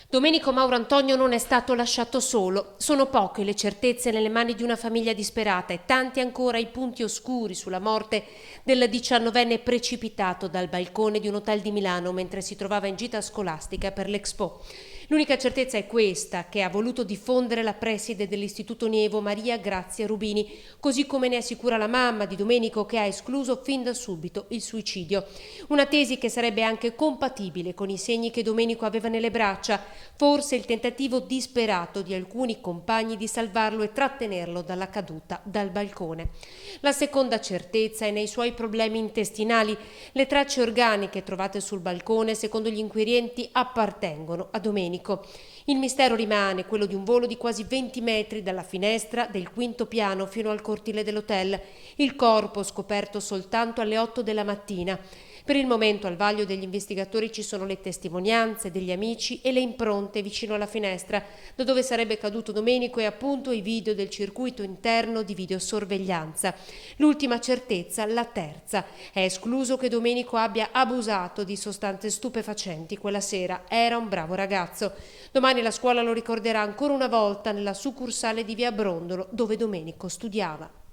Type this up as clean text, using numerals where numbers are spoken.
Domenico Mauro Antonio non è stato lasciato solo. Sono poche le certezze nelle mani di una famiglia disperata e tanti ancora i punti oscuri sulla morte del 19enne precipitato dal balcone di un hotel di Milano mentre si trovava in gita scolastica per l'Expo. L'unica certezza è questa, che ha voluto diffondere la preside dell'Istituto Nievo Maria Grazia Rubini, così come ne assicura la mamma di Domenico, che ha escluso fin da subito il suicidio. Una tesi che sarebbe anche compatibile con i segni che Domenico aveva nelle braccia, forse il tentativo disperato di alcuni compagni di salvarlo e trattenerlo dalla caduta dal balcone. La seconda certezza è nei suoi problemi intestinali. Le tracce organiche trovate sul balcone, secondo gli inquirenti, appartengono a Domenico. Il mistero rimane quello di un volo di quasi 20 metri dalla finestra del quinto piano fino al cortile dell'hotel, il corpo scoperto soltanto alle 8 della mattina. Per il momento al vaglio degli investigatori ci sono le testimonianze degli amici e le impronte vicino alla finestra, da dove sarebbe caduto Domenico, e appunto i video del circuito interno di videosorveglianza. L'ultima certezza, la terza, è escluso che Domenico abbia abusato di sostanze stupefacenti quella sera. Era un bravo ragazzo. Domani la scuola lo ricorderà ancora una volta nella succursale di Via Brondolo, dove Domenico studiava.